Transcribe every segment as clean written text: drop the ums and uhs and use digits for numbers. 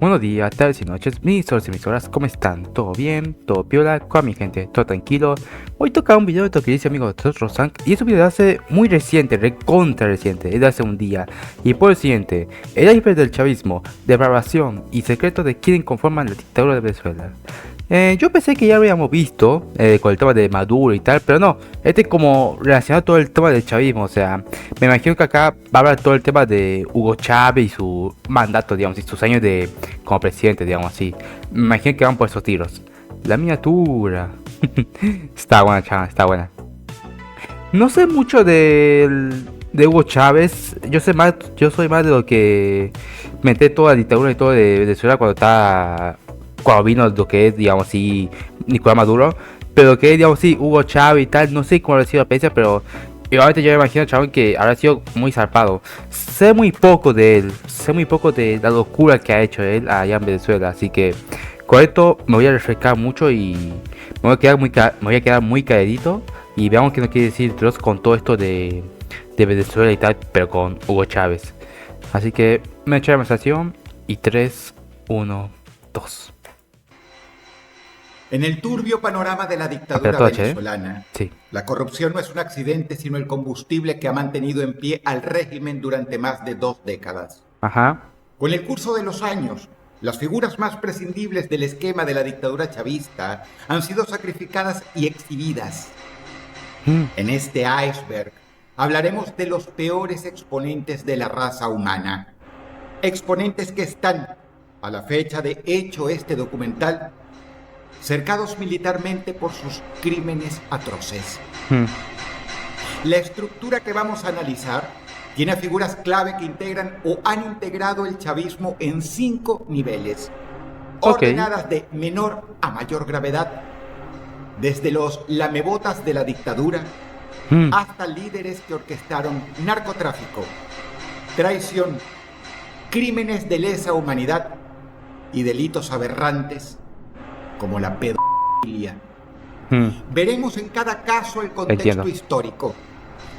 Buenos días, tardes y noches, mis soles y mis horas, ¿cómo están? ¿Todo bien? ¿Todo piola? ¿Con mi gente? ¿Todo tranquilo? Hoy toca un video de tu querido amigo Rosank y es un video de hace muy reciente, recontra reciente, es de hace un día. Y por el siguiente, el iceberg del chavismo, depravación y secreto de quienes conforman la dictadura de Venezuela. Yo pensé que ya lo habíamos visto con el tema de Maduro y tal, pero no, este como relacionado todo el tema del chavismo, o sea, me imagino que acá va a hablar todo el tema de Hugo Chávez y su mandato, digamos, y sus años de como presidente, digamos así. Me imagino que van por esos tiros. La miniatura. Está buena, chaval, está buena. No sé mucho de Hugo Chávez. Yo soy más de lo que metí toda la dictadura y todo de Venezuela cuando vino lo que es, digamos así, Nicolás Maduro. Pero que es, digamos así, Hugo Chávez y tal, no sé cómo ha sido la experiencia, pero igualmente yo me imagino, chabón, que habrá sido muy zarpado. Sé muy poco de él, sé muy poco de la locura que ha hecho él allá en Venezuela, así que con esto me voy a refrescar mucho y me voy a quedar muy calladito y veamos qué nos quiere decir Dross con todo esto de Venezuela y tal, pero con Hugo Chávez. Así que me echo la conversación y 3, 1, 2. En el turbio panorama de la dictadura Apertoche, ¿eh? venezolana, Sí. la corrupción no es un accidente, sino el combustible que ha mantenido en pie al régimen durante más de 2 décadas. Ajá. Con el curso de los años, las figuras más prescindibles del esquema de la dictadura chavista han sido sacrificadas y exhibidas. En este iceberg hablaremos de los peores exponentes de la raza humana. Exponentes que están, a la fecha de hecho este documental, cercados militarmente por sus crímenes atroces. La estructura que vamos a analizar tiene figuras clave que integran o han integrado el chavismo en 5 niveles, Ok. ordenadas de menor a mayor gravedad, desde los lamebotas de la dictadura hasta líderes que orquestaron narcotráfico, traición, crímenes de lesa humanidad y delitos aberrantes como la pedofilia. Veremos en cada caso el contexto Entiendo. histórico,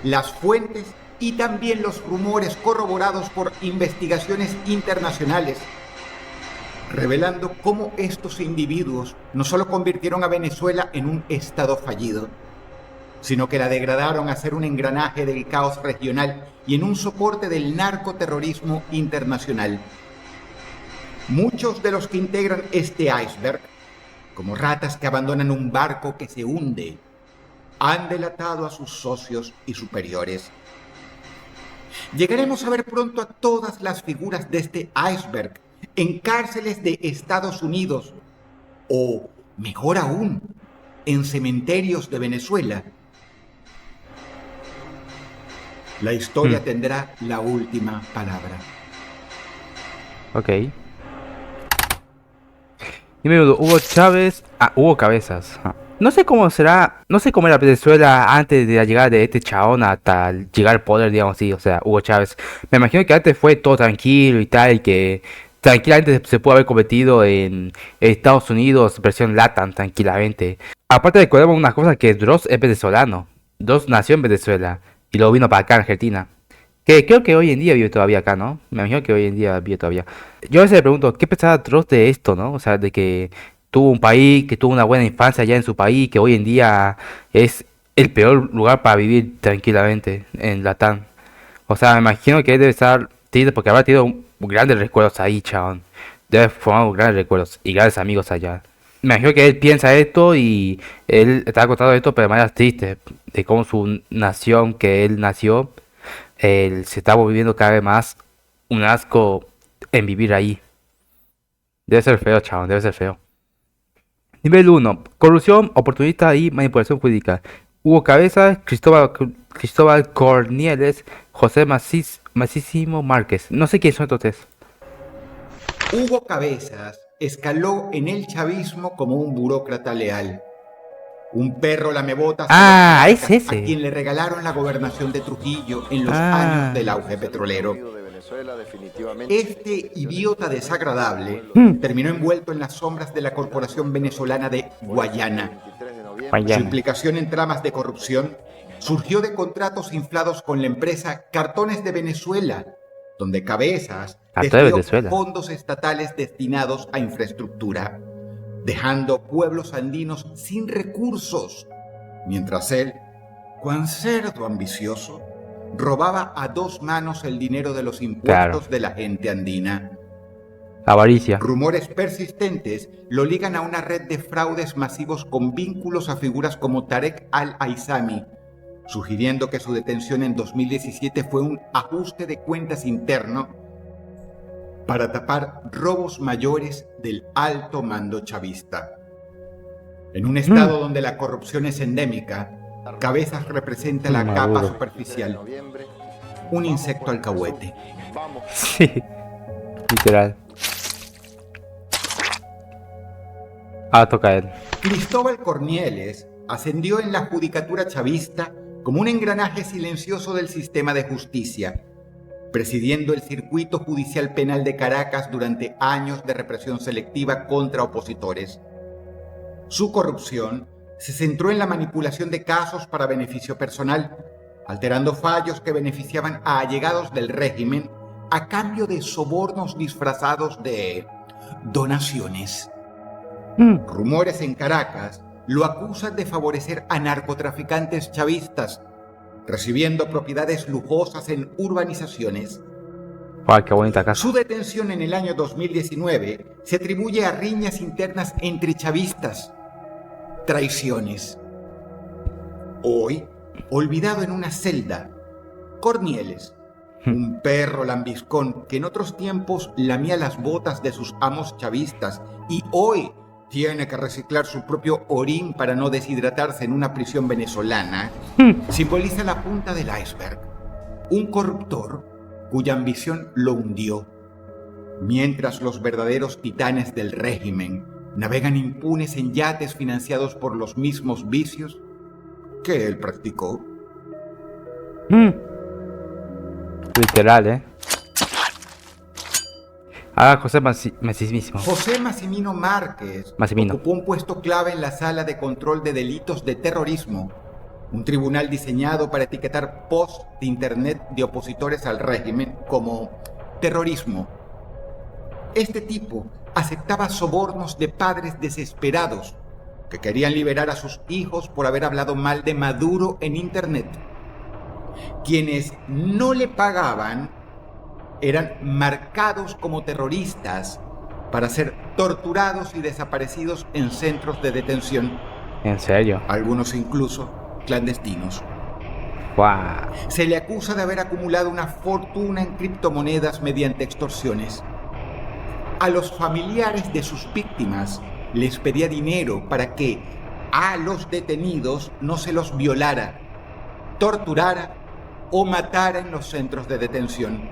las fuentes y también los rumores corroborados por investigaciones internacionales, revelando cómo estos individuos no solo convirtieron a Venezuela en un estado fallido, sino que la degradaron a ser un engranaje del caos regional y en un soporte del narcoterrorismo internacional. Muchos de los que integran este iceberg, como ratas que abandonan un barco que se hunde, han delatado a sus socios y superiores. Llegaremos a ver pronto a todas las figuras de este iceberg en cárceles de Estados Unidos o, mejor aún, en cementerios de Venezuela. La historia tendrá la última palabra. Ok. Dime, Hugo Chávez. Ah, Hugo Cabezas. No sé cómo será. No sé cómo era Venezuela antes de la llegada de este chabón hasta llegar al poder, digamos así. O sea, Hugo Chávez. Me imagino que antes fue todo tranquilo y tal. Y que tranquilamente se pudo haber convertido en Estados Unidos, versión LATAM, tranquilamente. Aparte, recordemos una cosa: que Dross es venezolano. Dross nació en Venezuela. Y luego vino para acá, Argentina. Que creo que hoy en día vive todavía acá, ¿no? Me imagino que hoy en día vive todavía. Yo a veces me pregunto, ¿qué pensaba Dross de esto, no? O sea, de que tuvo un país, que tuvo una buena infancia allá en su país, que hoy en día es el peor lugar para vivir tranquilamente en Latam. O sea, me imagino que él debe estar triste porque habrá tenido grandes recuerdos ahí, chabón. Debe formar grandes recuerdos y grandes amigos allá. Me imagino que él piensa esto y él está contando esto, pero de manera triste, de cómo su nación, que él nació, se está volviendo cada vez más un asco en vivir ahí. Debe ser feo, chabón, debe ser feo. Nivel uno: corrupción, oportunista y manipulación jurídica. Hugo Cabezas, Cristóbal Cornieles, José Macísimo Márquez. No sé quiénes son estos tres. Hugo Cabezas escaló en el chavismo como un burócrata leal. Un perro lamebotas de los Ah, es Caracas a ese. quien le regalaron la gobernación de Trujillo en los años Ah. del auge petrolero. Este idiota desagradable terminó envuelto en las sombras de la Corporación Venezolana de Guayana. Su Mañana. implicación en tramas de corrupción surgió de contratos inflados con la empresa Cartones de Venezuela, donde Cabezas A toda desvió Venezuela. fondos estatales destinados a infraestructura, dejando pueblos andinos sin recursos, mientras él, cuan cerdo ambicioso, robaba a dos manos el dinero de los impuestos de la gente andina. Avaricia. Rumores persistentes lo ligan a una red de fraudes masivos con vínculos a figuras como Tarek al-Aizami, sugiriendo que su detención en 2017 fue un ajuste de cuentas interno para tapar robos mayores del alto mando chavista. En un estado donde la corrupción es endémica, Cabezas representa la capa superficial, un insecto alcahuete. Sí, literal. Ahora toca a él. Cristóbal Cornieles ascendió en la judicatura chavista como un engranaje silencioso del sistema de justicia, presidiendo el circuito judicial penal de Caracas durante años de represión selectiva contra opositores. Su corrupción se centró en la manipulación de casos para beneficio personal, alterando fallos que beneficiaban a allegados del régimen a cambio de sobornos disfrazados de donaciones. Rumores en Caracas lo acusan de favorecer a narcotraficantes chavistas, recibiendo propiedades lujosas en urbanizaciones. ¡Ay, qué bonita casa! Su detención en el año 2019 se atribuye a riñas internas entre chavistas, traiciones. Hoy, olvidado en una celda, Cornieles, un perro lambiscón que en otros tiempos lamía las botas de sus amos chavistas y hoy tiene que reciclar su propio orín para no deshidratarse en una prisión venezolana, simboliza la punta del iceberg. Un corruptor cuya ambición lo hundió, mientras los verdaderos titanes del régimen navegan impunes en yates financiados por los mismos vicios que él practicó. Literal, Ahora José Massimino. José Massimino Márquez ocupó un puesto clave en la Sala de Control de Delitos de Terrorismo, un tribunal diseñado para etiquetar posts de internet de opositores al régimen como terrorismo. Este tipo aceptaba sobornos de padres desesperados que querían liberar a sus hijos por haber hablado mal de Maduro en internet. Quienes no le pagaban eran marcados como terroristas para ser torturados y desaparecidos en centros de detención. ¿En serio? Algunos incluso clandestinos. ¡Wow! Se le acusa de haber acumulado una fortuna en criptomonedas mediante extorsiones. A los familiares de sus víctimas les pedía dinero para que a los detenidos no se los violara, torturara o matara en los centros de detención.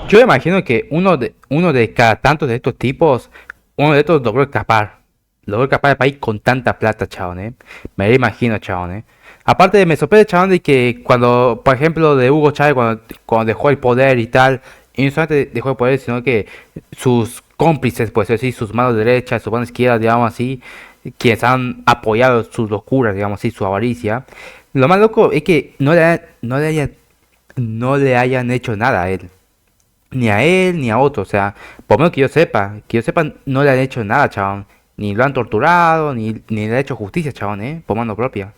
Yo imagino que uno de cada tantos de estos tipos, uno de estos logró escapar del país con tanta plata, chabón, Me lo imagino, chabón, Aparte me sorprende, chabón, de que cuando, por ejemplo, de Hugo Chávez, cuando dejó el poder y tal, y no solamente dejó el poder, sino que sus cómplices, pues así, sus manos derechas, sus manos izquierdas, digamos así, quienes han apoyado sus locuras, digamos así, su avaricia. Lo más loco es que no le hayan hecho nada a él. Ni a él, ni a otro, o sea, por lo menos que yo sepa, no le han hecho nada, chabón. Ni lo han torturado, ni le han hecho justicia, chabón, por mano propia.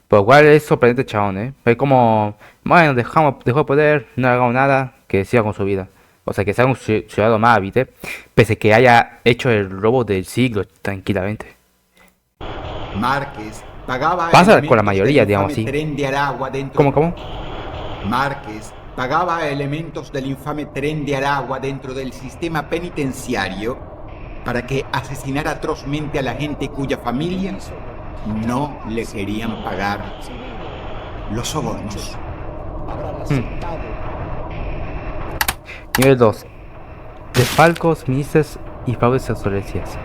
Por lo cual es sorprendente, chabón, Es como, bueno, dejó de poder, no le hagamos nada, que siga con su vida. O sea, que sea un ciudadano más, ¿viste? Pese que haya hecho el robo del siglo, tranquilamente. Márquez pagaba... Pasa con la mayoría, digamos así. Tren de Aragua ¿Cómo? Márquez pagaba a elementos del infame Tren de Aragua dentro del sistema penitenciario para que asesinara atrozmente a la gente cuya familia no le querían pagar los sobornos. Nivel 2. Desfalcos, ministros y fraudes obsolescias.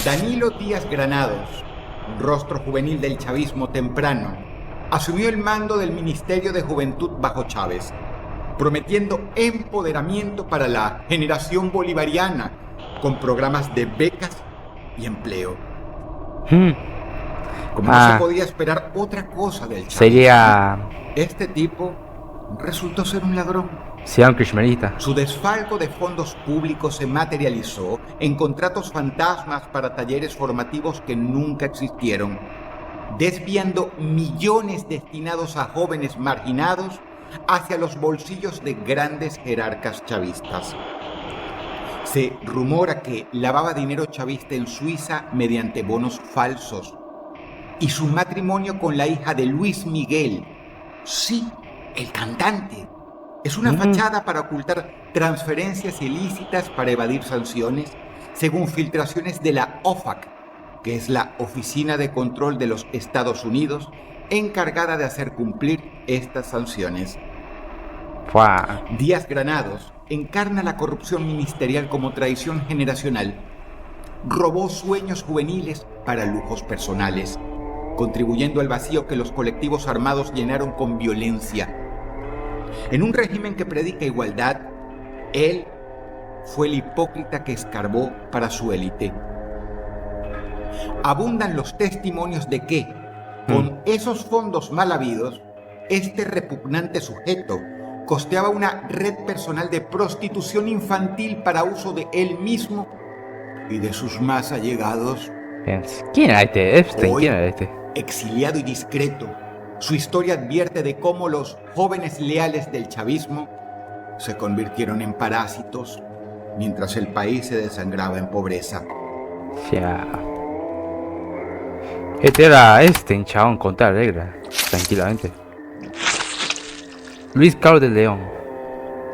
Danilo Díaz Granados, un rostro juvenil del chavismo temprano, asumió el mando del Ministerio de Juventud bajo Chávez, prometiendo empoderamiento para la generación bolivariana con programas de becas y empleo. Como no se podía esperar otra cosa del chavismo, sería... este tipo resultó ser un ladrón. Sea un kirchnerista. Su desfalco de fondos públicos se materializó en contratos fantasmas para talleres formativos que nunca existieron, desviando millones destinados a jóvenes marginados hacia los bolsillos de grandes jerarcas chavistas. Se rumora que lavaba dinero chavista en Suiza mediante bonos falsos. Y su matrimonio con la hija de Luis Miguel, sí, el cantante, es una fachada para ocultar transferencias ilícitas para evadir sanciones, según filtraciones de la OFAC, que es la Oficina de Control de los Estados Unidos, encargada de hacer cumplir estas sanciones. Fua. Díaz Granados encarna la corrupción ministerial como traición generacional. Robó sueños juveniles para lujos personales, contribuyendo al vacío que los colectivos armados llenaron con violencia. En un régimen que predica igualdad, él fue el hipócrita que escarbó para su élite. Abundan los testimonios de que, con esos fondos mal habidos, este repugnante sujeto costeaba una red personal de prostitución infantil para uso de él mismo y de sus más allegados. ¿Quién era este? Epstein, Hoy, ¿quién era este? exiliado y discreto, su historia advierte de cómo los jóvenes leales del chavismo se convirtieron en parásitos mientras el país se desangraba en pobreza. Ya. Este era Epstein, chabón, contar regla. Tranquilamente. Luis Carlos de León.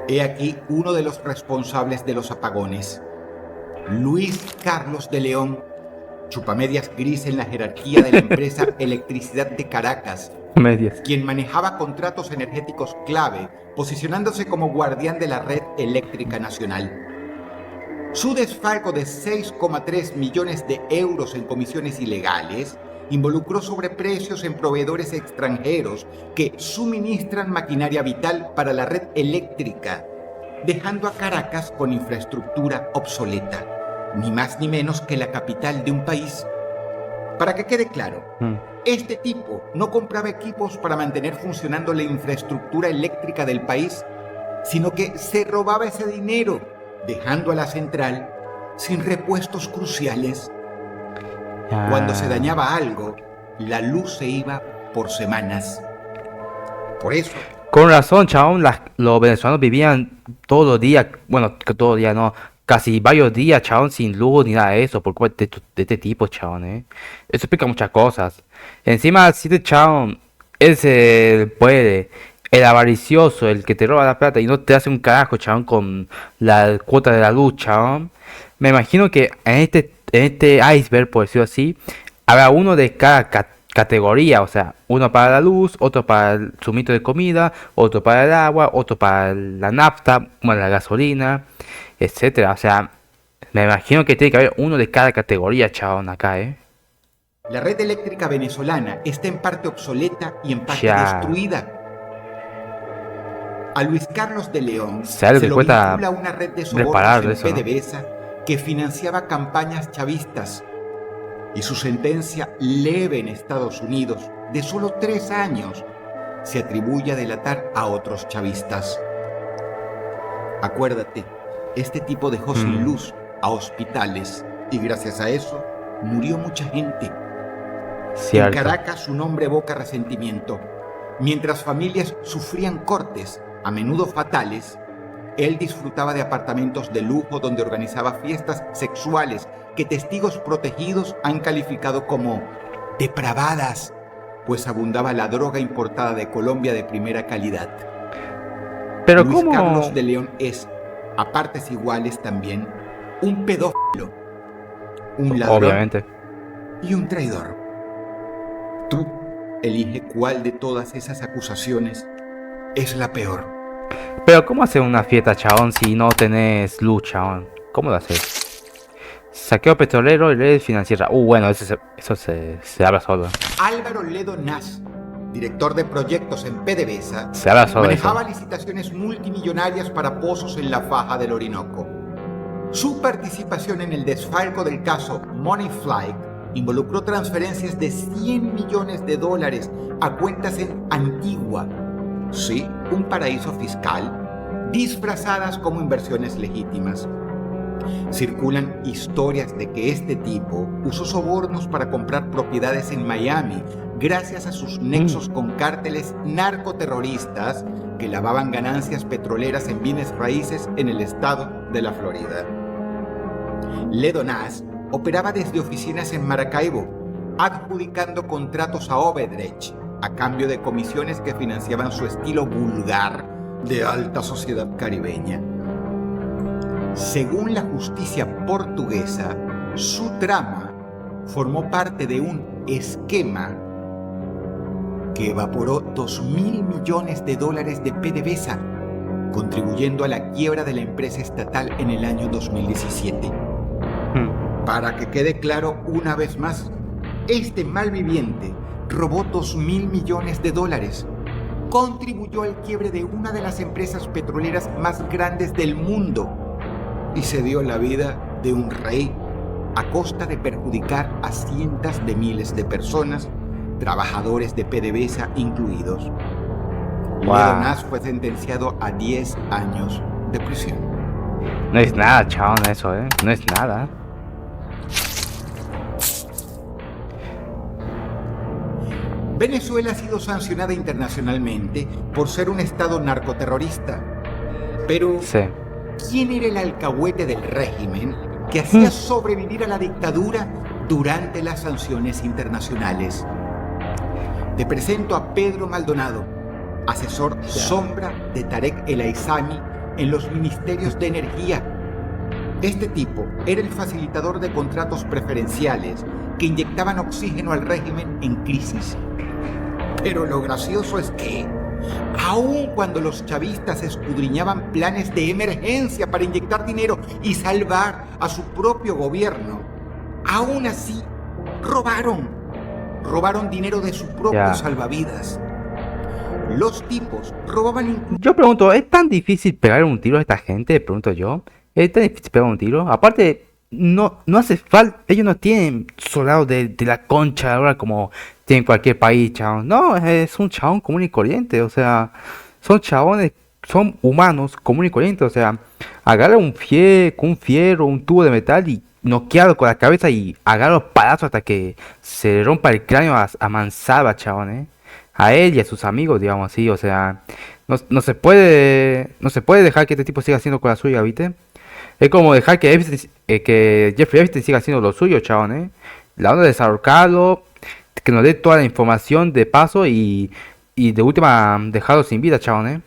He aquí uno de los responsables de los apagones. Luis Carlos de León, chupamedias gris en la jerarquía de la empresa Electricidad de Caracas, Medias. quien manejaba contratos energéticos clave, posicionándose como guardián de la red eléctrica nacional. Su desfalco de 6,3 millones de euros en comisiones ilegales involucró sobreprecios en proveedores extranjeros que suministran maquinaria vital para la red eléctrica, dejando a Caracas con infraestructura obsoleta, ni más ni menos que la capital de un país. Para que quede claro, este tipo no compraba equipos para mantener funcionando la infraestructura eléctrica del país, sino que se robaba ese dinero, dejando a la central sin repuestos cruciales. Cuando se dañaba algo, la luz se iba por semanas. Por eso, Con razón, chabón, los venezolanos vivían todos los días, bueno, que todos los días no, casi varios días, chabón, sin luz ni nada de eso, por culpa de este tipo, chabón, Eso explica muchas cosas. Encima, si este chabón es el avaricioso, el que te roba la plata y no te hace un carajo, chabón, con la cuota de la luz, chabón. Me imagino que en este iceberg, por decirlo así, habrá uno de cada categoría, o sea, uno para la luz, otro para el suministro de comida, otro para el agua, otro para la nafta, bueno, la gasolina, etcétera. O sea, me imagino que tiene que haber uno de cada categoría, chabón, acá, la red eléctrica venezolana está en parte obsoleta y en parte Ya. destruida. A Luis Carlos de León ¿Sabe lo se que lo cuesta vincula una red de reparar sobornos eso, en no? PDVSA que financiaba campañas chavistas, y su sentencia leve en Estados Unidos de solo 3 años se atribuye a delatar a otros chavistas. Acuérdate, este tipo dejó sin luz a hospitales y gracias a eso murió mucha gente. En Cierto. Caracas su nombre evoca resentimiento. Mientras familias sufrían cortes, a menudo fatales, él disfrutaba de apartamentos de lujo donde organizaba fiestas sexuales que testigos protegidos han calificado como depravadas, pues abundaba la droga importada de Colombia de primera calidad. Pero Luis ¿cómo? Carlos de León es, a partes iguales también, un pedófilo, un ladrón Obviamente. y un traidor. Tú elige cuál de todas esas acusaciones es la peor. Pero ¿cómo hacer una fiesta, chabón, si no tenés luz, chabón? ¿Cómo lo haces? Saqueo petrolero y red financiera. Bueno, eso se habla solo. Álvaro Ledo Nas, director de proyectos en PDVSA, Se habla solo de manejaba eso. licitaciones multimillonarias para pozos en la faja del Orinoco. Su participación en el desfalco del caso Money Flight involucró transferencias de $100 millones a cuentas en Antigua, sí, un paraíso fiscal, disfrazadas como inversiones legítimas. Circulan historias de que este tipo usó sobornos para comprar propiedades en Miami gracias a sus nexos con cárteles narcoterroristas que lavaban ganancias petroleras en bienes raíces en el estado de la Florida. Ledonaz operaba desde oficinas en Maracaibo, adjudicando contratos a Obedrecht a cambio de comisiones que financiaban su estilo vulgar de alta sociedad caribeña. Según la justicia portuguesa, su trama formó parte de un esquema que evaporó $2.000 millones de PDVSA, contribuyendo a la quiebra de la empresa estatal en el año 2017. Para que quede claro una vez más, este malviviente robó $2.000 millones, contribuyó al quiebre de una de las empresas petroleras más grandes del mundo y se dio la vida de un rey a costa de perjudicar a cientos de miles de personas, trabajadores de PDVSA incluidos. Ledonaz fue sentenciado a 10 años de prisión. No es nada, chabón, eso, no es nada. Venezuela ha sido sancionada internacionalmente por ser un estado narcoterrorista. Pero, sí. ¿Quién era el alcahuete del régimen que hacía sobrevivir a la dictadura durante las sanciones internacionales? Te presento a Pedro Maldonado, asesor sombra de Tarek El Aissami en los ministerios de energía. Este tipo era el facilitador de contratos preferenciales que inyectaban oxígeno al régimen en crisis. Pero lo gracioso es que, aun cuando los chavistas escudriñaban planes de emergencia para inyectar dinero y salvar a su propio gobierno, aún así robaron dinero de su propio salvavidas. Los tipos robaban... Yo pregunto, ¿es tan difícil pegar un tiro a esta gente? Pregunto yo. ¿Es tan difícil pegar un tiro? Aparte, no hace falta... Ellos no tienen soldados de la concha ahora como tiene cualquier país, chabón. No, es un chabón común y corriente. O sea, son chabones, son humanos común y corriente. O sea, agarra un fierro, un tubo de metal y noquearlo con la cabeza y agarra los palazos hasta que se rompa el cráneo a mansalva, chabón, a él y a sus amigos, digamos así. O sea, no se puede dejar que este tipo siga haciendo con la suya, ¿viste? Es como dejar que Jeffrey Epstein siga haciendo lo suyo, chabón, La onda de desahorcarlo, que nos dé toda la información de paso y de última dejarlo sin vida, chabón,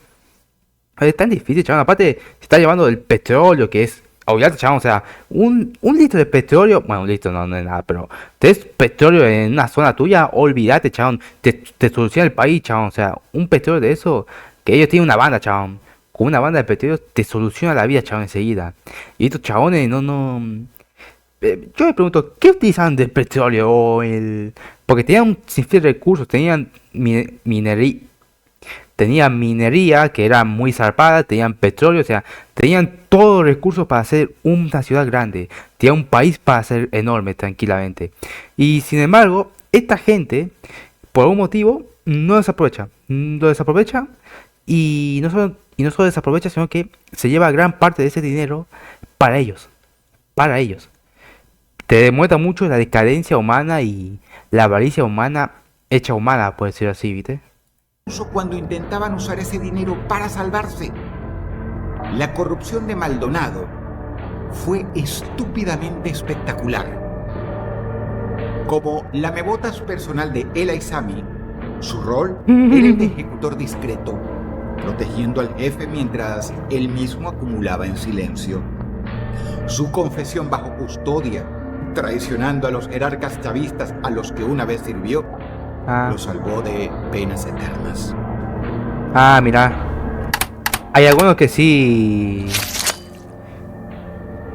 Es tan difícil, chabón. Aparte, se está llevando el petróleo, que es... Obviamente, chabón, o sea, un litro de petróleo, bueno, un litro no es nada, pero tenés petróleo en una zona tuya, olvídate, chabón, te soluciona el país, chabón. O sea, un petróleo de eso, que ellos tienen una banda, chabón, con una banda de petróleo te soluciona la vida, chabón, enseguida. Y estos chabones yo me pregunto, ¿qué utilizaban del petróleo? Porque tenían un sinfín de recursos, tenían minería que era muy zarpada, tenían petróleo, o sea, tenían todos los recursos para hacer una ciudad grande, tenían un país para ser enorme tranquilamente. Y sin embargo, esta gente, por algún motivo, lo desaprovecha y no solo desaprovecha, sino que se lleva gran parte de ese dinero para ellos. Te demuestra mucho la decadencia humana y la avaricia humana, hecha humana, por decirlo así, ¿viste? Cuando intentaban usar ese dinero para salvarse. La corrupción de Maldonado fue estúpidamente espectacular. Como lamebotas personal de El Aissami, su rol era el de ejecutor discreto, protegiendo al jefe mientras él mismo acumulaba en silencio. Su confesión bajo custodia, traicionando a los jerarcas chavistas a los que una vez sirvió, lo salvó de penas eternas. Mira. Hay algunos que sí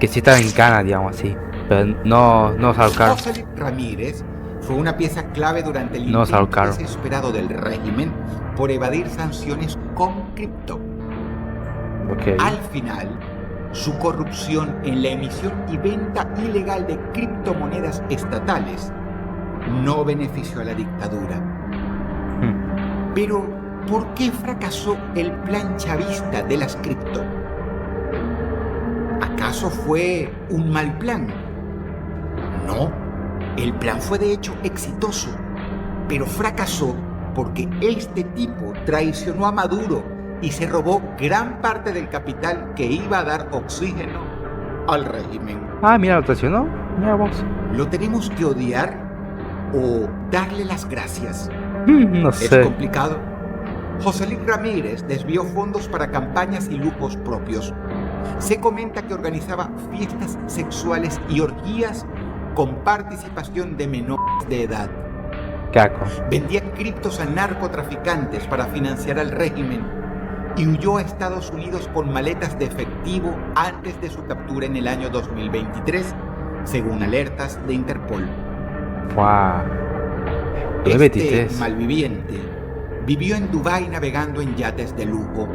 están en cana, digamos así. Pero no se ahorcaron. José Ramírez fue una pieza clave durante el intento desesperado del régimen por evadir sanciones con cripto. Al final, su corrupción en la emisión y venta ilegal de criptomonedas estatales no benefició a la dictadura. Pero ¿Por qué fracasó el plan chavista de las cripto? ¿Acaso fue un mal plan? No, el plan fue de hecho exitoso, pero fracasó porque este tipo traicionó a Maduro y se robó gran parte del capital que iba a dar oxígeno al régimen. Ah, mira, lo traicionó. Mira vos. ¿Lo tenemos que odiar o darle las gracias? No ¿Es sé. complicado? Joselín Ramírez desvió fondos para campañas y lujos propios. Se comenta que organizaba fiestas sexuales y orgías con participación de menores de edad. Caco. Vendía criptos a narcotraficantes para financiar al régimen y huyó a Estados Unidos con maletas de efectivo antes de su captura en el año 2023, según alertas de Interpol. Wow. Este 2023. malviviente vivió en Dubái navegando en yates de lujo,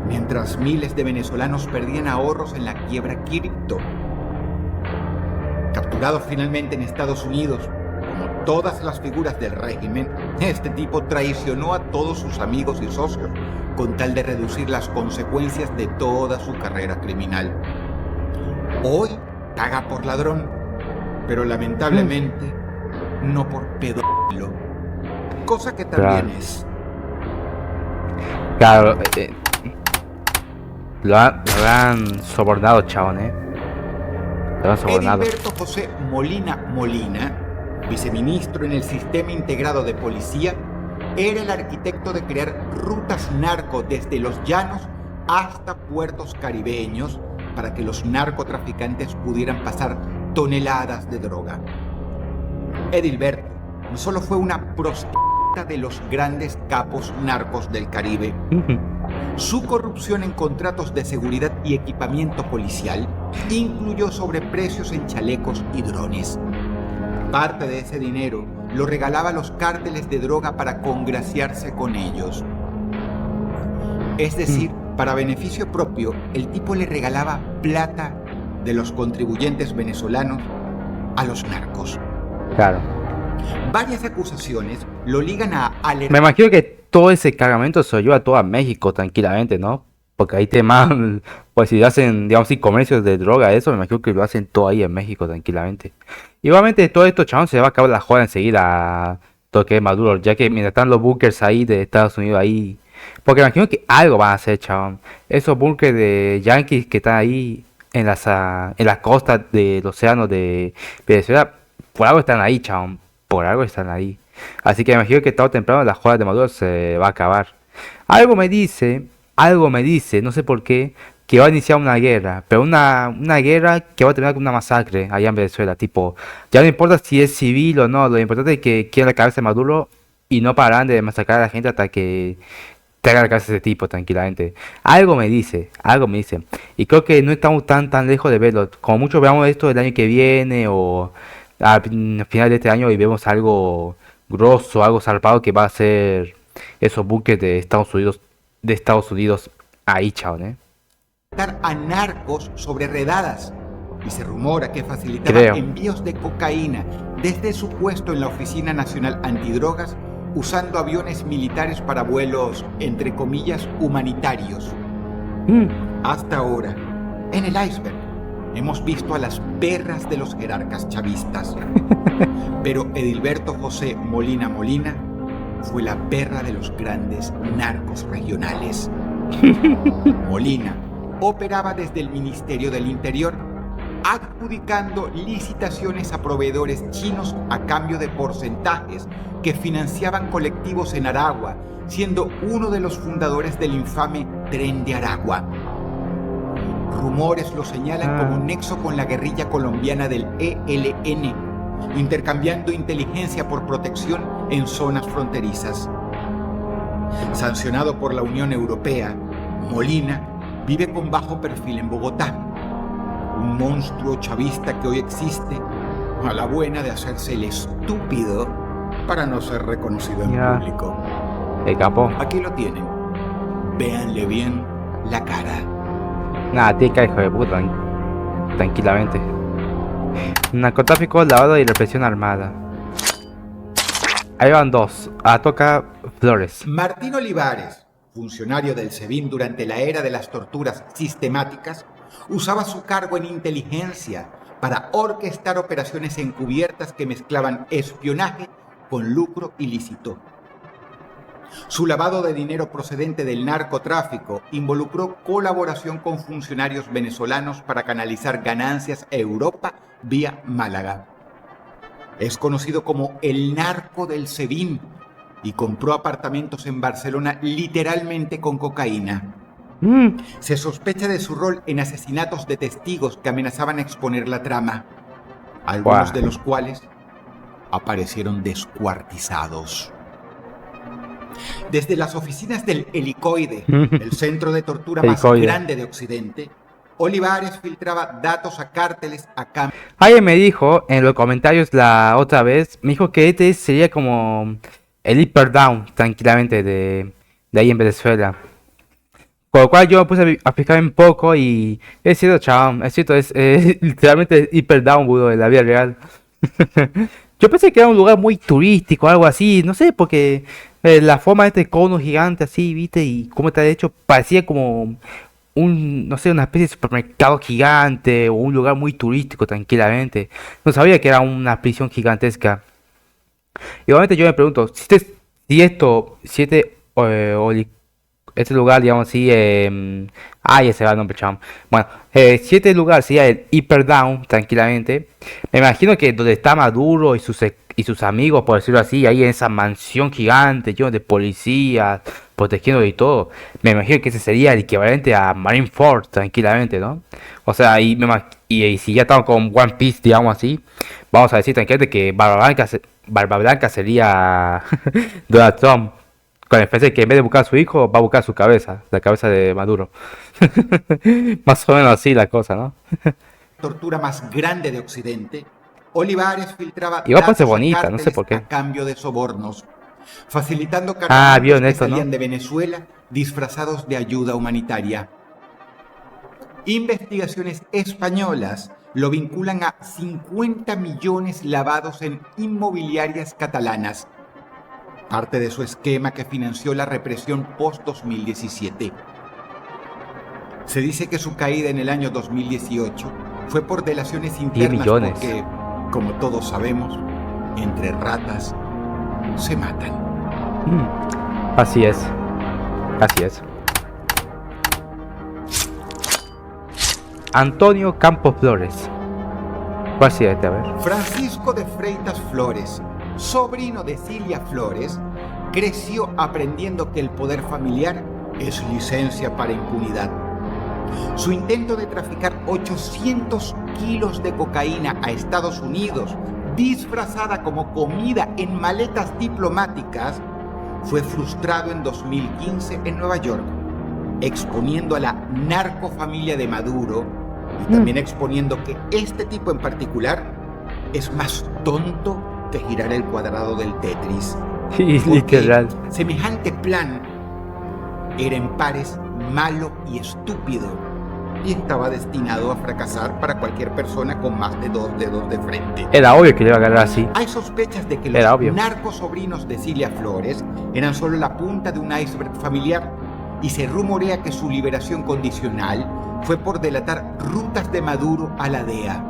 mientras miles de venezolanos perdían ahorros en la quiebra cripto. Capturado finalmente en Estados Unidos, como todas las figuras del régimen, este tipo traicionó a todos sus amigos y socios con tal de reducir las consecuencias de toda su carrera criminal. Hoy paga por ladrón, pero lamentablemente no por pedófilo, cosa que también es. Claro, lo han sobornado, chabón, Lo han sobornado. Edilberto José Molina Molina, viceministro en el Sistema Integrado de Policía, era el arquitecto de crear rutas narco desde los llanos hasta puertos caribeños para que los narcotraficantes pudieran pasar toneladas de droga. Edilberto no solo fue una prostituta de los grandes capos narcos del Caribe. Su corrupción en contratos de seguridad y equipamiento policial incluyó sobreprecios en chalecos y drones. Parte de ese dinero lo regalaba a los cárteles de droga para congraciarse con ellos. Es decir, para beneficio propio, el tipo le regalaba plata de los contribuyentes venezolanos a los narcos. Claro. Varias acusaciones lo ligan a Me imagino que todo ese cargamento se lo lleva todo a México tranquilamente, ¿no? Porque ahí temas, pues si hacen, digamos, si comercios de droga, eso, me imagino que lo hacen todo ahí en México tranquilamente. Igualmente, todo esto, chabón, se va a acabar la joda enseguida, todo que es Maduro, ya que mientras están los bunkers ahí de Estados Unidos ahí, porque me imagino que algo van a hacer, chabón. Esos bunkers de yankees que están ahí en las costas del océano de Venezuela, por algo están ahí, chabón, por algo están ahí. Así que me imagino que tarde o temprano la joda de Maduro se va a acabar. Algo me dice, no sé por qué, que va a iniciar una guerra, pero una guerra que va a terminar con una masacre allá en Venezuela, tipo, ya no importa si es civil o no, lo importante es que quiera la cabeza de Maduro y no paran de masacrar a la gente hasta que traiga la cabeza de ese tipo tranquilamente. Algo me dice, y creo que no estamos tan lejos de verlo, como mucho veamos esto el año que viene o al final de este año y vemos algo grosso, algo zarpado que va a ser esos buques de Estados Unidos ahí, chabón, a narcos sobre redadas y se rumora que facilitaba envíos de cocaína desde su puesto en la Oficina Nacional Antidrogas usando aviones militares para vuelos, entre comillas, humanitarios. Hasta ahora, en el iceberg, hemos visto a las perras de los jerarcas chavistas. Pero Edilberto José Molina Molina fue la perra de los grandes narcos regionales. Molina operaba desde el Ministerio del Interior, adjudicando licitaciones a proveedores chinos a cambio de porcentajes que financiaban colectivos en Aragua, siendo uno de los fundadores del infame Tren de Aragua. Rumores lo señalan como nexo con la guerrilla colombiana del ELN, intercambiando inteligencia por protección en zonas fronterizas. Sancionado por la Unión Europea, Molina vive con bajo perfil en Bogotá, un monstruo chavista que hoy existe a la buena de hacerse el estúpido para no ser reconocido en público. El capo. Aquí lo tienen. Véanle bien la cara. Nada, tica, hijo de puta, tranquilamente. Narcotráfico, lavado y represión armada. Ahí van dos. Toca Flores. Martín Olivares, funcionario del SEBIN durante la era de las torturas sistemáticas, usaba su cargo en inteligencia para orquestar operaciones encubiertas que mezclaban espionaje con lucro ilícito. Su lavado de dinero procedente del narcotráfico involucró colaboración con funcionarios venezolanos para canalizar ganancias a Europa vía Málaga. Es conocido como el narco del SEBIN y compró apartamentos en Barcelona literalmente con cocaína. Se sospecha de su rol en asesinatos de testigos que amenazaban exponer la trama, algunos de los cuales aparecieron descuartizados. Desde las oficinas del Helicoide, el centro de tortura más grande de Occidente, Olivares filtraba datos a cárteles a cambio. Alguien me dijo en los comentarios la otra vez, me dijo que este sería como el Hyper Down, tranquilamente, de ahí en Venezuela. Con lo cual yo me puse a fijar un poco y es cierto, chaval, es cierto, es literalmente Hyper Down, bro, de la vida real. Yo pensé que era un lugar muy turístico, algo así, no sé, porque la forma de este cono gigante así, viste, y cómo está hecho, parecía como no sé, una especie de supermercado gigante o un lugar muy turístico tranquilamente. No sabía que era una prisión gigantesca. Y obviamente yo me pregunto, este lugar, digamos así, ese va el nombre, chamo. Bueno, si este lugar sería el Hyper Down, tranquilamente, me imagino que donde está Maduro y sus amigos, por decirlo así, ahí en esa mansión gigante, lleno de policías, protegiendo y todo, me imagino que ese sería el equivalente a Marineford, tranquilamente, ¿no? O sea, y si ya estamos con One Piece, digamos así, vamos a decir tranquilamente que Barba Blanca sería Donald Trump. Con el especie que en vez de buscar a su hijo, va a buscar su cabeza, la cabeza de Maduro. Más o menos así la cosa, ¿no? Tortura más grande de Occidente, Olivares filtraba Igual parece datos bonita, no sé por qué. a cambio de sobornos, facilitando cargamentos vieron que esto, salían ¿no? de Venezuela disfrazados de ayuda humanitaria. Investigaciones españolas lo vinculan a 50 millones lavados en inmobiliarias catalanas, parte de su esquema que financió la represión post-2017. Se dice que su caída en el año 2018 fue por delaciones internas porque, como todos sabemos, entre ratas se matan. Así es. Así es. Antonio Campos Flores. ¿Cuál sería este? A ver. Francisco de Freitas Flores, sobrino de Cilia Flores, creció aprendiendo que el poder familiar es licencia para impunidad. Su intento de traficar 800 kilos de cocaína a Estados Unidos, disfrazada como comida en maletas diplomáticas, fue frustrado en 2015 en Nueva York, exponiendo a la narcofamilia de Maduro y también exponiendo que este tipo en particular es más tonto que girar el cuadrado del Tetris. Sí, literal. Semejante plan era en pares malo y estúpido y estaba destinado a fracasar para cualquier persona con más de 2 dedos de frente. Era obvio que le iba a ganar así. Hay sospechas de que los narcosobrinos de Cilia Flores eran solo la punta de un iceberg familiar y se rumorea que su liberación condicional fue por delatar rutas de Maduro a la DEA.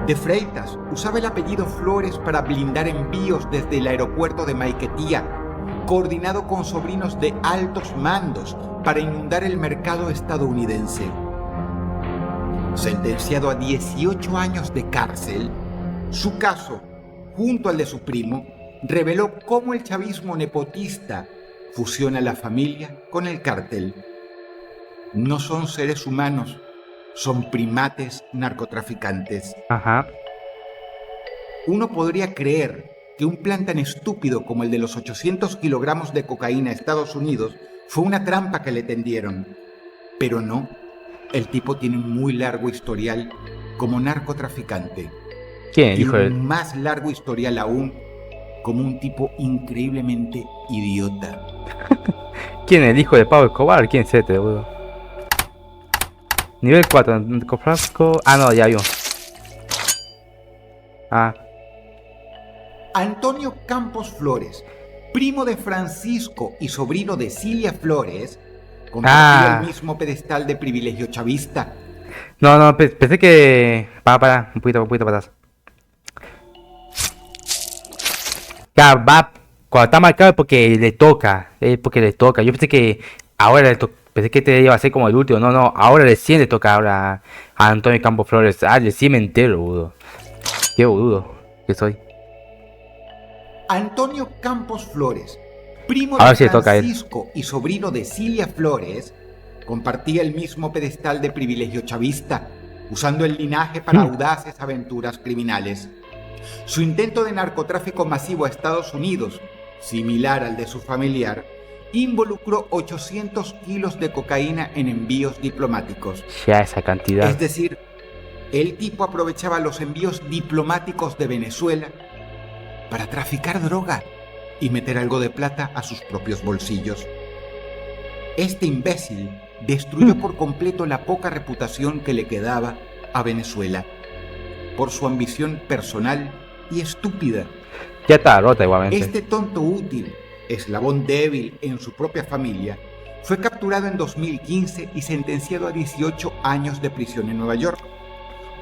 De Freitas usaba el apellido Flores para blindar envíos desde el aeropuerto de Maiquetía, coordinado con sobrinos de altos mandos para inundar el mercado estadounidense. Sentenciado a 18 años de cárcel, su caso, junto al de su primo, reveló cómo el chavismo nepotista fusiona la familia con el cártel. No son seres humanos, son primates narcotraficantes. Ajá. Uno podría creer que un plan tan estúpido como el de los 800 kilogramos de cocaína a Estados Unidos fue una trampa que le tendieron. Pero no, el tipo tiene un muy largo historial como narcotraficante. ¿Quién? Y un más largo historial aún como un tipo increíblemente idiota. ¿Quién? ¿El hijo de Pablo Escobar? ¿Quién es este, boludo? Nivel 4, narcofrasco. No, ya vio. Antonio Campos Flores, primo de Francisco y sobrino de Cilia Flores, compartía el mismo pedestal de privilegio chavista. No, pensé que... Para, un poquito para atrás. Ya, va, cuando está marcado es porque le toca, Yo pensé que ahora pensé que te iba a ser como el último. No, ahora recién le toca ahora a Antonio Campos Flores. Recién me entero, boludo. Qué boludo que soy. Antonio Campos Flores, primo Ahora de sí le toca a él. Francisco y sobrino de Cilia Flores, compartía el mismo pedestal de privilegio chavista, usando el linaje para audaces aventuras criminales. Su intento de narcotráfico masivo a Estados Unidos, similar al de su familiar, involucró 800 kilos de cocaína en envíos diplomáticos. Ya esa cantidad. Es decir, el tipo aprovechaba los envíos diplomáticos de Venezuela para traficar droga y meter algo de plata a sus propios bolsillos. Este imbécil destruyó por completo la poca reputación que le quedaba a Venezuela por su ambición personal y estúpida. Ya está rota igualmente. Este tonto útil, eslabón débil en su propia familia, fue capturado en 2015 y sentenciado a 18 años de prisión en Nueva York.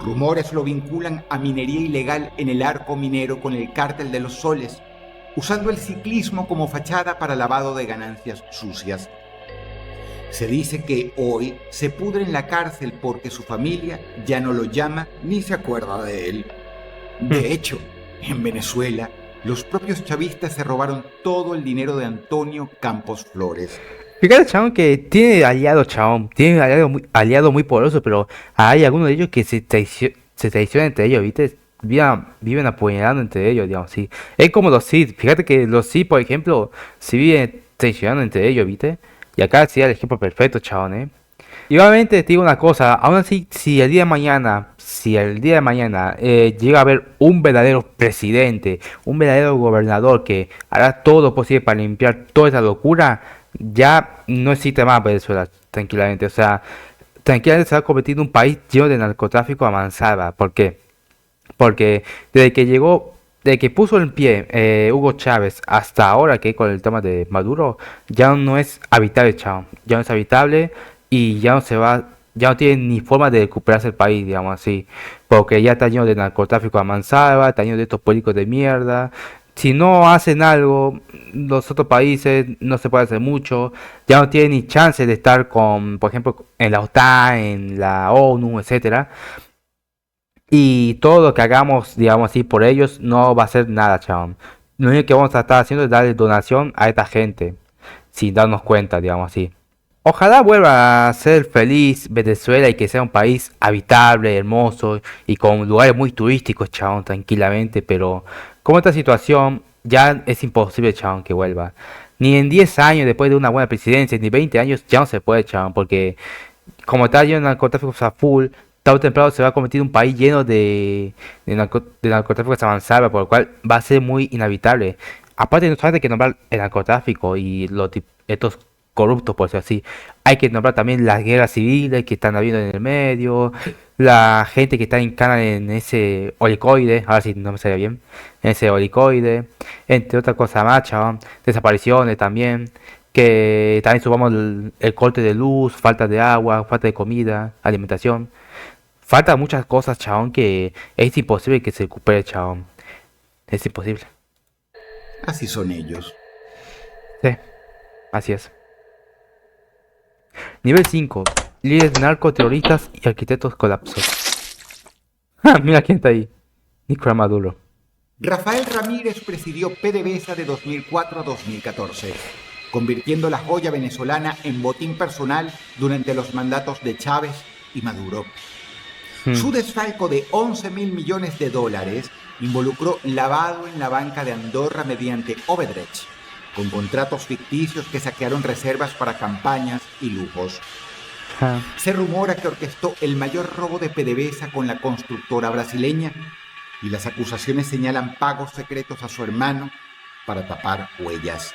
Rumores lo vinculan a minería ilegal en el arco minero con el cártel de los soles, usando el ciclismo como fachada para lavado de ganancias sucias. Se dice que hoy se pudre en la cárcel porque su familia ya no lo llama ni se acuerda de él. De hecho, en Venezuela, los propios chavistas se robaron todo el dinero de Antonio Campos Flores. Fíjate, chabón, que tiene aliado, chabón. Tiene aliado muy poderoso, pero hay algunos de ellos que se traicionan entre ellos, ¿viste? Viven apuñalando entre ellos, digamos, sí. Es como los Sith. Fíjate que los Sith, por ejemplo, se viven traicionando entre ellos, ¿viste? Y acá sería el ejemplo perfecto, chabón, ¿eh? Y obviamente te digo una cosa, aún así, si el día de mañana llega a haber un verdadero presidente, un verdadero gobernador que hará todo lo posible para limpiar toda esa locura, ya no existe más Venezuela, tranquilamente. O sea, tranquilamente se va a convertir en un país lleno de narcotráfico a mansalva. ¿Por qué? Porque desde que puso en pie Hugo Chávez hasta ahora, que con el tema de Maduro, ya no es habitable, chao. Ya no es habitable y ya no tiene ni forma de recuperarse el país, digamos así. Porque ya está lleno de narcotráfico a mansalva, está lleno de estos políticos de mierda. Si no hacen algo, los otros países no se puede hacer mucho. Ya no tienen ni chance de estar con, por ejemplo, en la OTAN, en la ONU, etcétera. Y todo lo que hagamos, digamos así, por ellos no va a ser nada, chabón. Lo único que vamos a estar haciendo es darle donación a esta gente, sin darnos cuenta, digamos así. Ojalá vuelva a ser feliz Venezuela y que sea un país habitable, hermoso y con lugares muy turísticos, chabón, tranquilamente. Pero como esta situación ya es imposible, chabón, que vuelva. Ni en 10 años después de una buena presidencia, ni 20 años ya no se puede, chabón, porque como está lleno de narcotráfico a full, tarde o temprano se va a convertir en un país lleno de narcotráfico avanzado, por lo cual va a ser muy inhabitable. Aparte, no solamente hay que nombrar el narcotráfico y estos corruptos, por decirlo así, hay que nombrar también las guerras civiles que están habiendo en el medio, la gente que está en cana en ese olicoide, ahora sí no me sale bien, en ese olicoide, entre otras cosas más, chabón, desapariciones también. Que también subamos el corte de luz, falta de agua, falta de comida, alimentación. Falta muchas cosas, chabón, que es imposible que se recupere, chabón. Es imposible. Así son ellos. Sí, así es. Nivel 5. Líderes narcoterroristas y arquitectos colapsos. Mira quién está ahí. Nicolás Maduro. Rafael Ramírez presidió PDVSA de 2004 a 2014, convirtiendo la joya venezolana en botín personal durante los mandatos de Chávez y Maduro. Su desfalco de 11.000 millones de dólares involucró lavado en la banca de Andorra mediante Odebrecht, con contratos ficticios que saquearon reservas para campañas y lujos. Se rumora que orquestó el mayor robo de PDVSA con la constructora brasileña y las acusaciones señalan pagos secretos a su hermano para tapar huellas.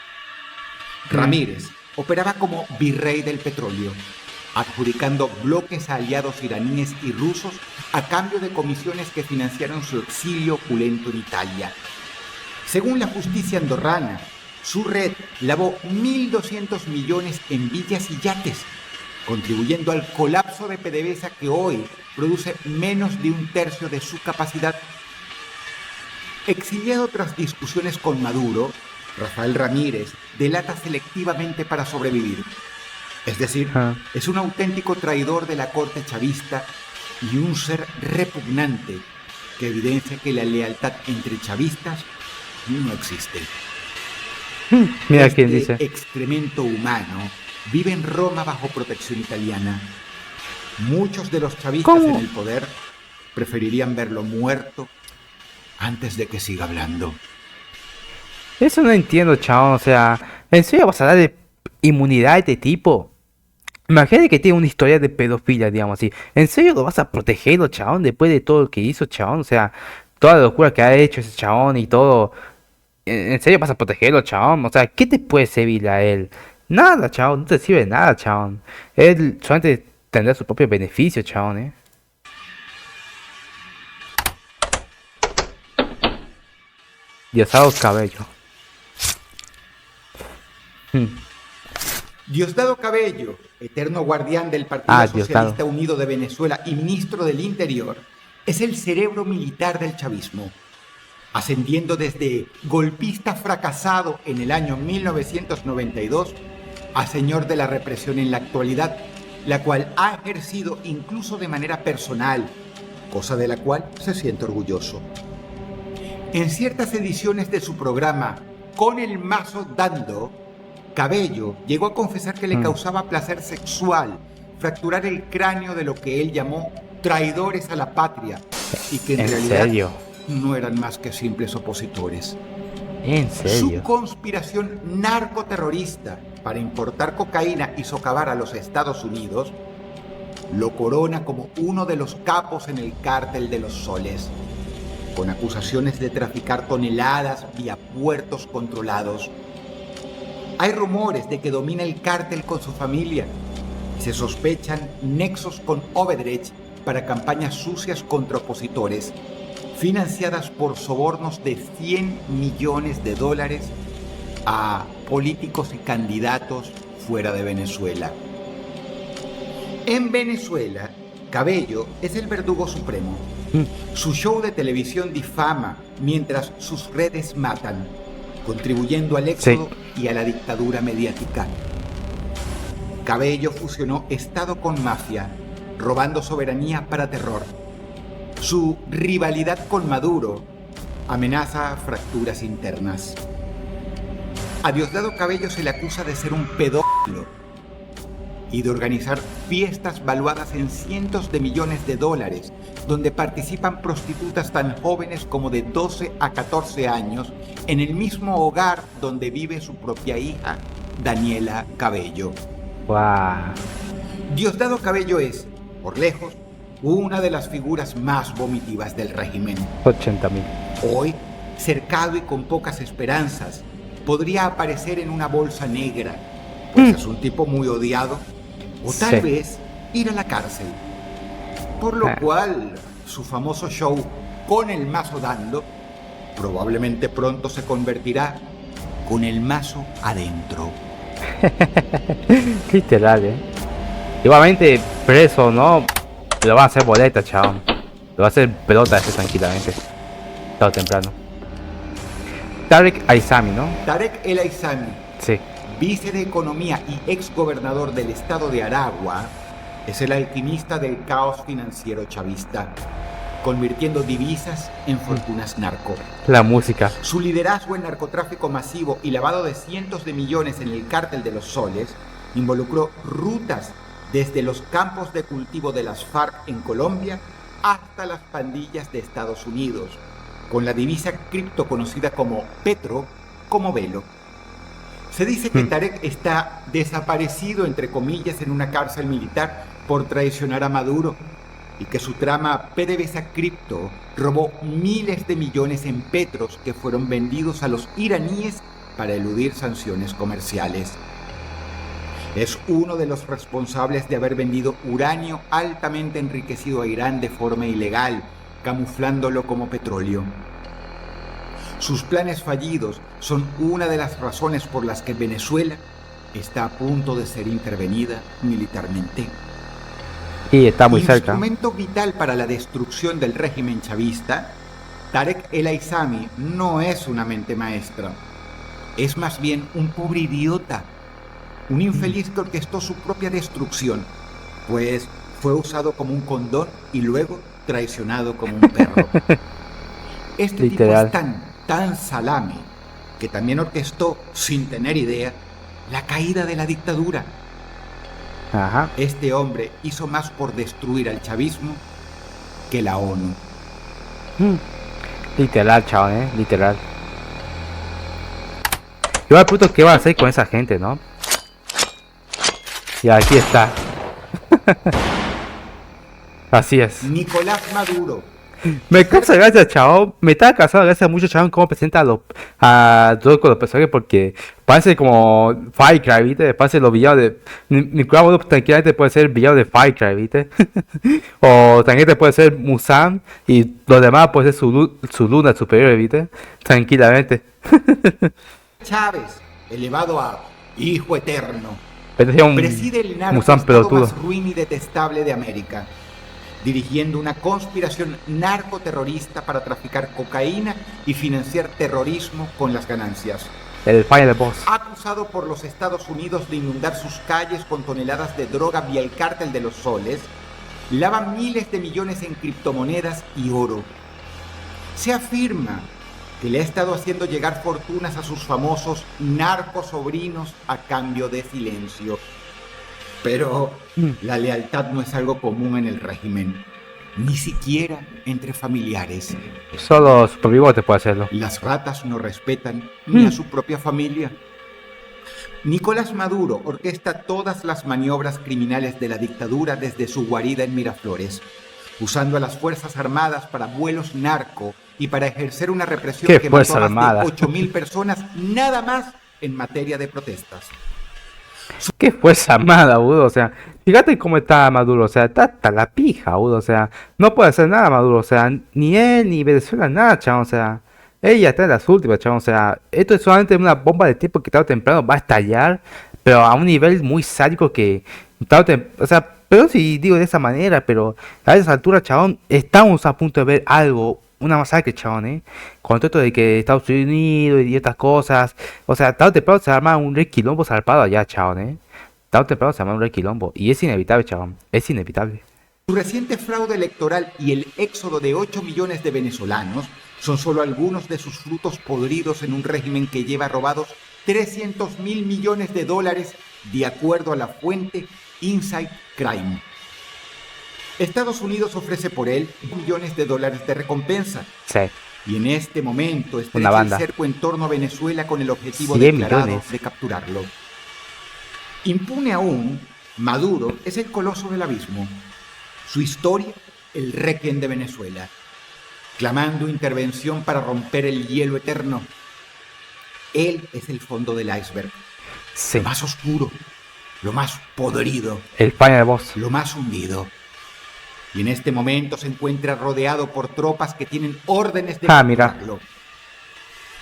Ramírez operaba como virrey del petróleo, adjudicando bloques a aliados iraníes y rusos a cambio de comisiones que financiaron su exilio opulento en Italia. Según la justicia andorrana, su red lavó 1.200 millones en villas y yates, contribuyendo al colapso de PDVSA que hoy produce menos de un tercio de su capacidad. Exiliado tras discusiones con Maduro, Rafael Ramírez delata selectivamente para sobrevivir. Es decir, es un auténtico traidor de la corte chavista y un ser repugnante que evidencia que la lealtad entre chavistas no existe. Mira quién dice. Excremento humano vive en Roma bajo protección italiana. Muchos de los chavistas en el poder preferirían verlo muerto antes de que siga hablando. Eso no entiendo, chabón. O sea, ¿en serio vas a darle inmunidad a este tipo? Imagínate que tiene una historia de pedofilia, digamos así. ¿En serio lo vas a protegerlo, chabón, después de todo lo que hizo, chabón? O sea, toda la locura que ha hecho ese chabón y todo. ¿En serio vas a protegerlo, chabón? O sea, ¿qué te puede servir a él? Nada, chabón, no te sirve de nada, chabón. Él solamente tendrá su propio beneficio, chabón, Diosdado Cabello. Diosdado Cabello, eterno guardián del Partido Socialista Unido de Venezuela y ministro del Interior, es el cerebro militar del chavismo, ascendiendo desde golpista fracasado en el año 1992 a señor de la represión en la actualidad, la cual ha ejercido incluso de manera personal, cosa de la cual se siente orgulloso. En ciertas ediciones de su programa Con el Mazo Dando, Cabello llegó a confesar que le causaba placer sexual fracturar el cráneo de lo que él llamó traidores a la patria y que en realidad serio? No eran más que simples opositores. ¿En serio? Su conspiración narcoterrorista para importar cocaína y socavar a los Estados Unidos lo corona como uno de los capos en el cártel de los soles, con acusaciones de traficar toneladas vía puertos controlados. Hay rumores de que domina el cártel con su familia y se sospechan nexos con Odebrecht para campañas sucias contra opositores, financiadas por sobornos de $100 millones a políticos y candidatos fuera de Venezuela. En Venezuela, Cabello es el verdugo supremo. Su show de televisión difama mientras sus redes matan, contribuyendo al éxodo y a la dictadura mediática. Cabello fusionó Estado con mafia, robando soberanía para terror. Su rivalidad con Maduro amenaza fracturas internas. A Diosdado Cabello se le acusa de ser un pedófilo y de organizar fiestas valuadas en cientos de millones de dólares, donde participan prostitutas tan jóvenes como de 12 a 14 años en el mismo hogar donde vive su propia hija, Daniela Cabello. Wow. Diosdado Cabello es, por lejos, una de las figuras más vomitivas del régimen. 80.000. Hoy, cercado y con pocas esperanzas, podría aparecer en una bolsa negra, pues es un tipo muy odiado, o tal vez ir a la cárcel. Por lo cual, su famoso show Con el Mazo Dando probablemente pronto se convertirá con el mazo adentro. Literal, Igualmente, preso, ¿no? Lo van a hacer boleta, chabón. Lo va a hacer pelota ese tranquilamente. Tarde o temprano. Tarek Aizami, ¿no? Tarek El Aizami, sí, vice de Economía y ex gobernador del estado de Aragua, es el alquimista del caos financiero chavista, convirtiendo divisas en fortunas narco. La música. Su liderazgo en narcotráfico masivo y lavado de cientos de millones en el cártel de los soles involucró rutas desde los campos de cultivo de las FARC en Colombia hasta las pandillas de Estados Unidos, con la divisa cripto conocida como Petro como velo. Se dice que Tarek está desaparecido, entre comillas, en una cárcel militar por traicionar a Maduro y que su trama PDVSA Cripto robó miles de millones en petros que fueron vendidos a los iraníes para eludir sanciones comerciales. Es uno de los responsables de haber vendido uranio altamente enriquecido a Irán de forma ilegal, camuflándolo como petróleo. Sus planes fallidos son una de las razones por las que Venezuela está a punto de ser intervenida militarmente. Y está muy cerca. Instrumento vital para la destrucción del régimen chavista, Tarek El Aissami no es una mente maestra. Es más bien un pobre idiota. Un infeliz que orquestó su propia destrucción, pues fue usado como un condón y luego traicionado como un perro. Este Literal. tipo es tan salame que también orquestó, sin tener idea, la caída de la dictadura. Ajá. Este hombre hizo más por destruir al chavismo que la ONU. Literal, chabón, literal. Yo me pregunto qué va a hacer con esa gente, ¿no? Y aquí está. Así es. Nicolás Maduro. Me causa gracia, chabón. Me estaba causando gracia mucho, chabón, cómo presenta a todos los personajes, porque parece como Far Cry, ¿viste? Parece los villanos de... Nicolás Maduro tranquilamente puede ser el villano de Far Cry, ¿viste? O tranquilamente puede ser Musan y los demás puede ser su luna superior, ¿viste? Tranquilamente. Chávez, elevado a hijo eterno, Parecía un preside el Musan narcoestado pelotudo. más ruin y detestable de América, dirigiendo una conspiración narcoterrorista para traficar cocaína y financiar terrorismo con las ganancias. El final boss. Acusado por los Estados Unidos de inundar sus calles con toneladas de droga vía el cártel de los soles, lava miles de millones en criptomonedas y oro. Se afirma que le ha estado haciendo llegar fortunas a sus famosos narcosobrinos a cambio de silencio. Pero la lealtad no es algo común en el régimen, ni siquiera entre familiares. Solo Supervivote puede hacerlo. Las ratas no respetan ni a su propia familia. Nicolás Maduro orquesta todas las maniobras criminales de la dictadura desde su guarida en Miraflores, usando a las Fuerzas Armadas para vuelos narco y para ejercer una represión ¿Qué que Fuerza mató a más Armada? de 8.000 personas nada más en materia de protestas. ¿Qué fue esa armada, boludo? O sea, fíjate cómo está Maduro, o sea, está hasta la pija, boludo, o sea, no puede hacer nada Maduro, o sea, ni él ni Venezuela, nada, chavos, o sea, ella está en las últimas, chavos, o sea, esto es solamente una bomba de tiempo que tarde o temprano va a estallar, pero a un nivel muy sádico que, o sea, pero si digo de esa manera, pero a esa altura, chabón, estamos a punto de ver algo, una masacre, chabón, con todo esto de que Estados Unidos y otras cosas, o sea, tarde o temprano se arma un re quilombo zarpado allá, chabón, tarde o temprano se arma un re quilombo, y es inevitable, chabón, es inevitable. Su reciente fraude electoral y el éxodo de 8 millones de venezolanos son solo algunos de sus frutos podridos en un régimen que lleva robados 300.000 millones de dólares de acuerdo a la fuente Inside Crime. Estados Unidos ofrece por él millones de dólares de recompensa. Sí. Y en este momento Una estrecha el banda. cerco en torno a Venezuela con el objetivo 100 declarado millones. de capturarlo. Impune aún, Maduro es el coloso del abismo. Su historia, el requiem de Venezuela, clamando intervención para romper el hielo eterno. Él es el fondo del iceberg, Sí. lo más oscuro, lo más podrido, El final boss. lo más hundido. Y en este momento se encuentra rodeado por tropas que tienen órdenes de Mira. capturarlo.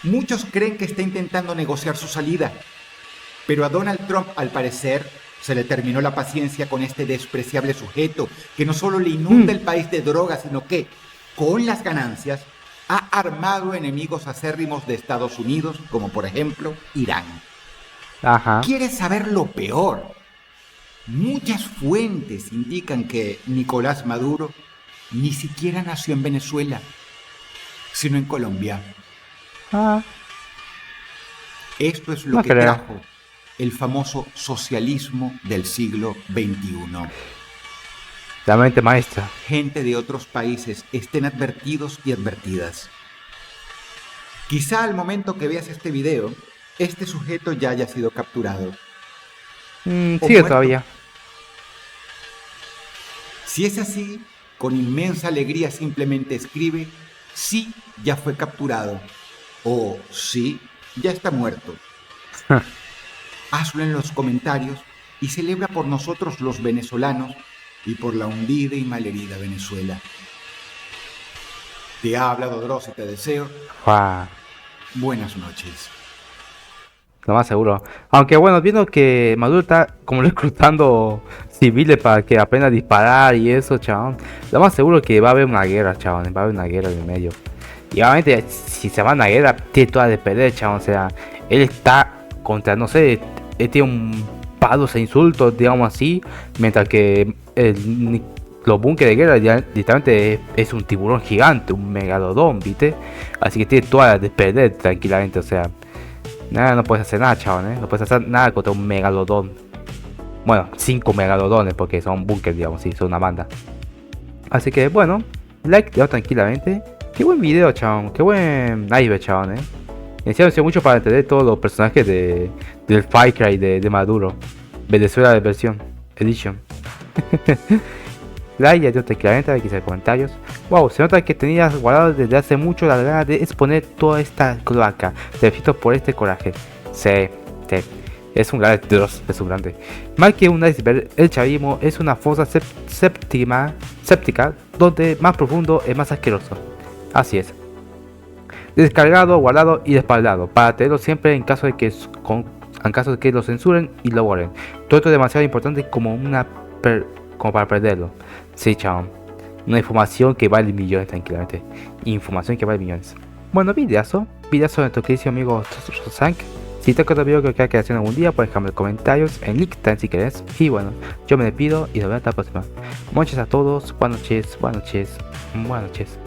Muchos creen que está intentando negociar su salida, pero a Donald Trump, al parecer, se le terminó la paciencia con este despreciable sujeto que no solo le inunda el país de drogas, sino que, con las ganancias, ha armado enemigos acérrimos de Estados Unidos, como por ejemplo Irán. Ajá. ¿Quieres saber lo peor? Muchas fuentes indican que Nicolás Maduro ni siquiera nació en Venezuela, sino en Colombia. Ah, Esto es lo No que creo. trajo el famoso socialismo del siglo XXI. la mente maestra. Gente de otros países estén advertidos y advertidas. Quizá al momento que veas este video, este sujeto ya haya sido capturado. O Sigue muerto. todavía. Si es así, con inmensa alegría simplemente escribe: sí, ya fue capturado. O sí, ya está muerto. Hazlo en los comentarios y celebra por nosotros los venezolanos y por la hundida y malherida Venezuela. Te habla Dodros y te deseo Fua. Buenas noches. Lo más seguro. Aunque bueno, viendo que Maduro está como reclutando civiles para que aprendan a disparar y eso, chabón. Lo más seguro que va a haber una guerra, chabón. Va a haber una guerra en el medio. Y obviamente, si se va a una guerra, tiene toda de perder, chabón. O sea, él está contra, no sé, él tiene un palos e insultos, digamos así. Mientras que los búnkeres de guerra ya, literalmente es un tiburón gigante, un megalodón, ¿viste? Así que tiene toda de perder tranquilamente, o sea. Nada, no puedes hacer nada, chabón, No puedes hacer nada contra un megalodón. Bueno, 5 megalodones, porque son bunkers, digamos, sí, son una banda. Así que, bueno, like, te tranquilamente. Qué buen video, chabón, qué buen iceberg, chabón, Me sirve mucho para entender todos los personajes del Far Cry de Maduro. Venezuela de versión, Edition. Like, ya dio tranquilamente, aquí en comentarios. Wow, se nota que tenías guardado desde hace mucho la gana de exponer toda esta cloaca. Te felicito por este coraje. Sí, sí. Es un grande Dross, es un grande. Más que un iceberg, el chavismo es una fosa séptica donde más profundo es más asqueroso. Así es. Descargado, guardado y respaldado para tenerlo siempre en caso de que lo censuren y lo borren. Todo esto es demasiado importante como para perderlo. Sí, chabón. Una información que vale millones tranquilamente. Información que vale millones. Bueno, videazo de nuestro querido amigo Zank. Si te otro video que quieras que hacer algún día, puedes dejarme en comentarios. El link está si querés. Y bueno, yo me despido y nos vemos hasta la próxima. Muchas a todos. Buenas noches, buenas noches, buenas noches.